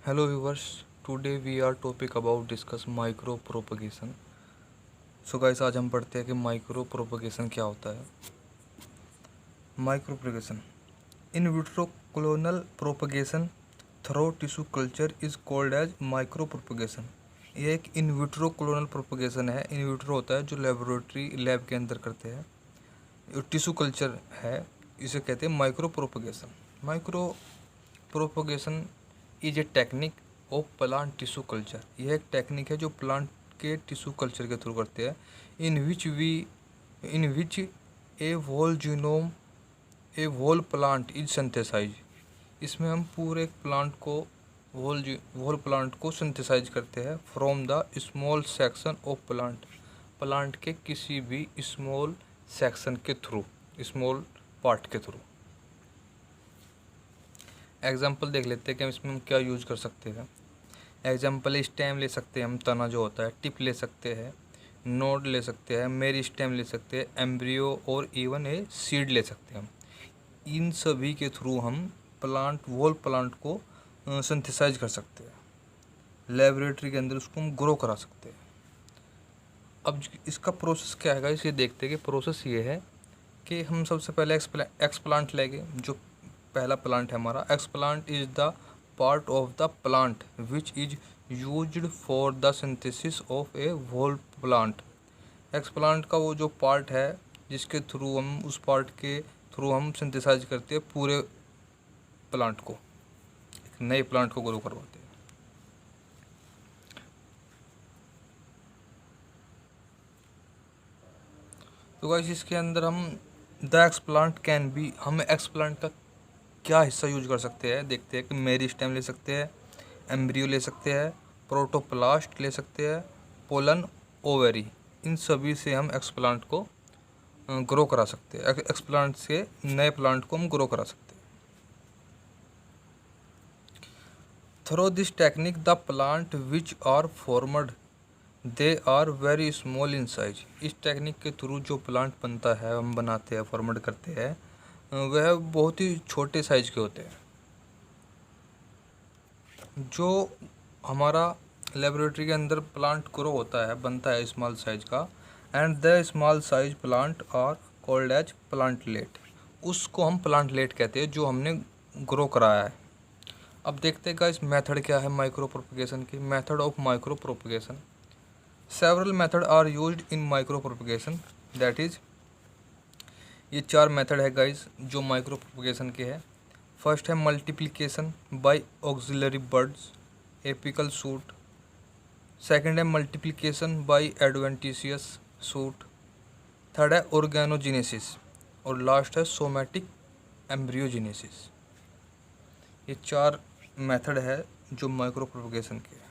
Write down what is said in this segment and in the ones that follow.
Hello viewers, today we are topic about discuss micro propagation. So guys, आज हम पढ़ते हैं कि माइक्रो प्रोपगेशन क्या होता है। Micro propagation in vitro clonal propagation through tissue culture is called as micro propagation. ये एक इन विट्रो क्लोनल प्रोपगेशन है। इन विट्रो होता है जो लेबोरेटरी लैब के अंदर करते हैं। टिश्यू कल्चर है, इसे कहते हैं micro propagation. Micro propagation is a technique of plant tissue culture. यह एक टेक्निक है जो प्लांट के टिश्यू कल्चर के थ्रू करते हैं। In which a whole genome a whole plant is synthesize. इसमें हम पूरे प्लांट को होल प्लांट को सिंथेसाइज करते हैं from the small section of plant के किसी भी स्मॉल सेक्शन के थ्रू, स्मॉल पार्ट के थ्रू। एग्जाम्पल देख लेते हैं कि इसमें हम क्या यूज कर सकते हैं। एग्जाम्पल स्टेम ले सकते हैं हम, तना जो होता है, टिप ले सकते हैं, नोड ले सकते हैं, मेरी स्टेम ले सकते हैं, एम्ब्रियो और इवन ए सीड ले सकते हैं हम। इन सभी के थ्रू हम होल प्लांट को सिंथेसाइज कर सकते हैं। लेबोरेटरी के अंदर उसको हम ग्रो करा सकते हैं। अब इसका प्रोसेस क्या है इसे देखते हैं कि प्रोसेस ये है कि हम सबसे पहले एक्सप्लांट लेंगे। जो पहला प्लांट है हमारा, explant is the part of the plant which is used for the synthesis of a whole plant. Explant का वो जो पार्ट है जिसके थ्रू हम उस पार्ट के थ्रू हम सिंथेसाइज करते हैं पूरे प्लांट को, एक नए प्लांट को ग्रो करवाते हैं। तो गाइस इसके अंदर हम द एक्सप्लांट कैन बी, हम एक्सप्लांट का क्या हिस्सा यूज कर सकते हैं देखते हैं कि मेरी स्टेम ले सकते हैं, एम्ब्रियो ले सकते हैं, प्रोटोप्लास्ट ले सकते हैं, पोलन, ओवेरी। इन सभी से हम एक्सप्लांट को ग्रो करा सकते हैं। एक्सप्लांट से नए प्लांट को हम ग्रो करा सकते हैं। Through this technique the plant which are formed they are very small in size. इस टेक्निक के थ्रू जो प्लांट बनता है, हम बनाते हैं, फॉर्मड करते हैं, वह बहुत ही छोटे साइज के होते हैं। जो हमारा लेबोरेटरी के अंदर प्लांट ग्रो होता है, बनता है स्मॉल साइज का, and the small size plant are called as plantlet. उसको हम प्लांटलेट कहते हैं जो हमने ग्रो कराया है। अब देखते हैं गाइस मेथड क्या है माइक्रो प्रोपगेशन की। Method of micro propagation, several method are used in micro propagation. That is, ये 4 मेथड है गाइस जो माइक्रो प्रोपगेशन के हैं। फर्स्ट है multiplication by axillary buds, apical shoot. Second है multiplication by adventitious shoot. Third है organogenesis, और last है सोमैटिक एम्ब्रियोजेनेसिस। ये 4 मेथड है जो माइक्रो प्रोपगेशन के हैं।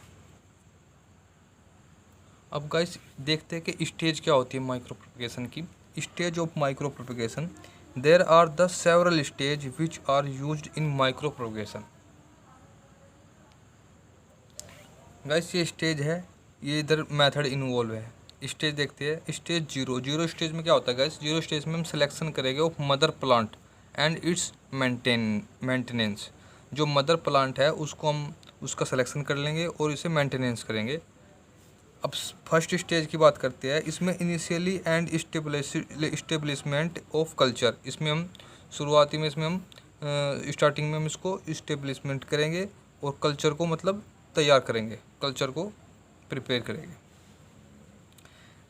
अब गाइस देखते हैं कि स्टेज क्या होती है माइक्रो प्रोपगेशन की। Stage of micro propagation, there are the several stage which are used in micro propagation. Guys ये स्टेज है, ये इधर मेथड इन्वॉल्व है। स्टेज देखते हैं। स्टेज जीरो स्टेज में क्या होता है गाइस, जीरो स्टेज में हम सिलेक्शन करेंगे of mother plant and it's maintenance. जो मदर प्लांट है उसको हम उसका सिलेक्शन कर लेंगे और इसे मेंटेनेंस करेंगे। अब फर्स्ट स्टेज की बात करते हैं। इसमें initially and establishment of culture, इसमें हम शुरुआती में इसमें हम स्टार्टिंग में हम इसको इस्टेब्लिशमेंट करेंगे और कल्चर को मतलब तैयार करेंगे, कल्चर को प्रिपेयर करेंगे।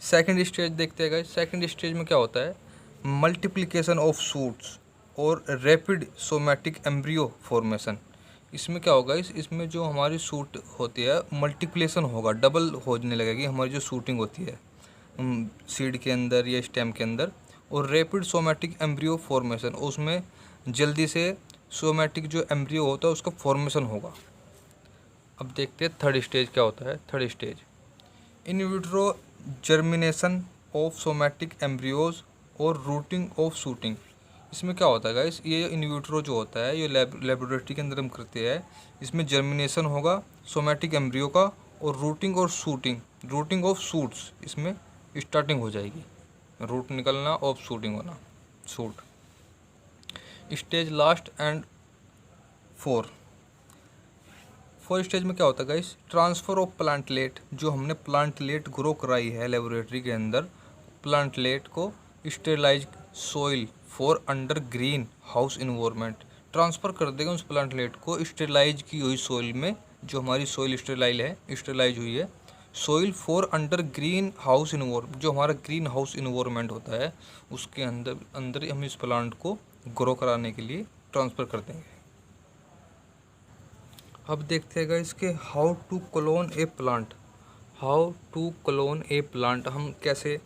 सेकंड स्टेज देखते हैं गाइस। सेकंड स्टेज में क्या होता है, मल्टीप्लिकेशन ऑफ शूट्स और रैपिड सोमैटिक एम्ब्रियो फॉर्मेशन। इसमें क्या होगा, इसमें जो हमारी शूट होती है मल्टीप्लिकेशन होगा, डबल होने लगेगी हमारी जो शूटिंग होती है सीड के अंदर या स्टेम के अंदर। और रैपिड सोमैटिक एम्ब्रियो फॉर्मेशन, उसमें जल्दी से सोमैटिक जो एम्ब्रियो होता है उसका फॉर्मेशन होगा। अब देखते हैं थर्ड स्टेज क्या होता है। Third stage, in vitro germination of somatic embryos और रूटिंग ऑफ शूटिंग। इसमें क्या होता है गाइस, ये इन विट्रो जो होता है ये लेबोरेटरी के अंदर हम करते हैं। इसमें जर्मिनेशन होगा सोमैटिक एम्ब्रियो का, और रूटिंग और रूटिंग ऑफ शूट्स इसमें स्टार्टिंग हो जाएगी, रूट निकलना और शूटिंग होना, shoot. Stage last and first stage में क्या होता है गाइस, ट्रांसफ़र ऑफ प्लांटलेट। जो हमने प्लांटलेट ग्रो कराई है लेबोरेटरी के अंदर, प्लांटलेट को sterilise soil for under green house environment transfer कर देगा उस प्लांटलेट को स्टेरलाइज की हुई सोइल में। जो हमारी सोइल स्टेरलाइज हुई है soil for under green house environment, जो हमारा ग्रीन हाउस इन्वायरमेंट होता है उसके अंदर हम इस प्लांट को ग्रो कराने के लिए ट्रांसफ़र कर देंगे। अब देखते हैं इसके how to clone a plant. How to clone a plant, हम कैसे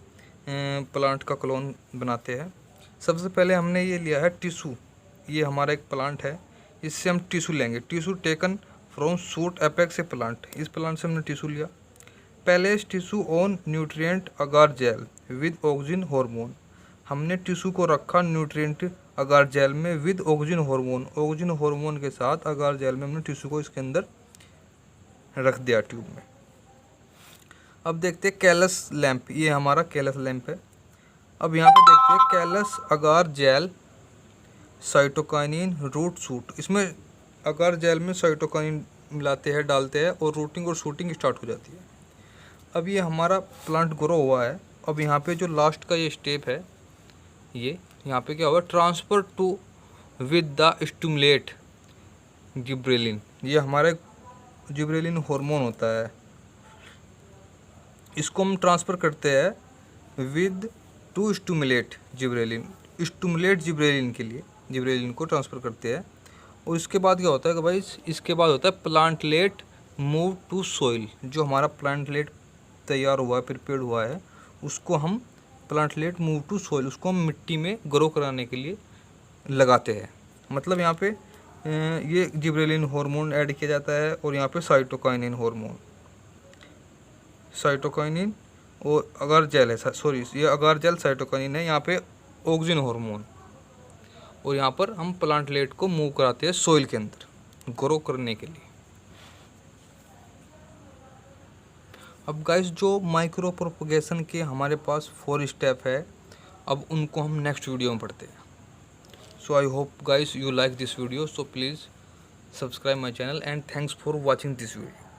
प्लांट का क्लोन बनाते हैं। सबसे पहले हमने ये लिया है टिश्यू। ये हमारा एक प्लांट है, इससे हम टिश्यू लेंगे। Tissue taken from shoot apex a plant. इस प्लांट से हमने टिश्यू लिया। पहले इस tissue on nutrient agar gel with auxin hormone. हमने टिश्यू को रखा न्यूट्रिएंट अगार जेल में with auxin hormone. Auxin hormone के साथ अगार जेल में हमने टिश्यू को इसके अंदर रख दिया ट्यूब में। अब देखते हैं कैलस लैंप। ये हमारा कैलस लैंप है। अब यहाँ पे देखते हैं कैलस अगार जेल साइटोकाइनिन रूट शूट। इसमें अगार जेल में साइटोकाइनिन मिलाते हैं, डालते हैं और रूटिंग और शूटिंग स्टार्ट हो जाती है। अब ये हमारा प्लांट ग्रो हुआ है। अब यहाँ पे जो लास्ट का ये स्टेप है, ये यहाँ पे क्या हुआ, transfer to with the stimulate gibberellin. ये हमारा जिब्रेलिन हार्मोन होता है, इसको हम ट्रांसफ़र करते हैं with two stimulate gibberellin. Stimulate gibberellin के लिए जिब्रेलिन को ट्रांसफ़र करते हैं। और इसके बाद क्या होता है कि भाई, इसके बाद होता है प्लांटलेट मूव टू सोइल। जो हमारा प्लांटलेट तैयार हुआ है, प्रिपेयर हुआ है, उसको हम प्लांटलेट मूव टू सोइल, उसको हम मिट्टी में ग्रो कराने के लिए लगाते हैं। मतलब यहाँ पे ये जिब्रेलिन हार्मोन ऐड किया जाता है और यहाँ पे साइटोकाइनिन हार्मोन, साइटोकाइनिन और अगार जेल है, सॉरी ये अगार जेल साइटोकाइनिन है, यहाँ पे ऑक्सीजन हार्मोन। और यहाँ पर हम प्लांटलेट को मूव कराते हैं सोइल के अंदर ग्रो करने के लिए। अब गाइस, जो माइक्रो प्रोपगेशन के हमारे पास 4 स्टेप है, अब उनको हम नेक्स्ट वीडियो में पढ़ते हैं। So I hope guys you like this video, so please subscribe my channel and thanks for watching this video.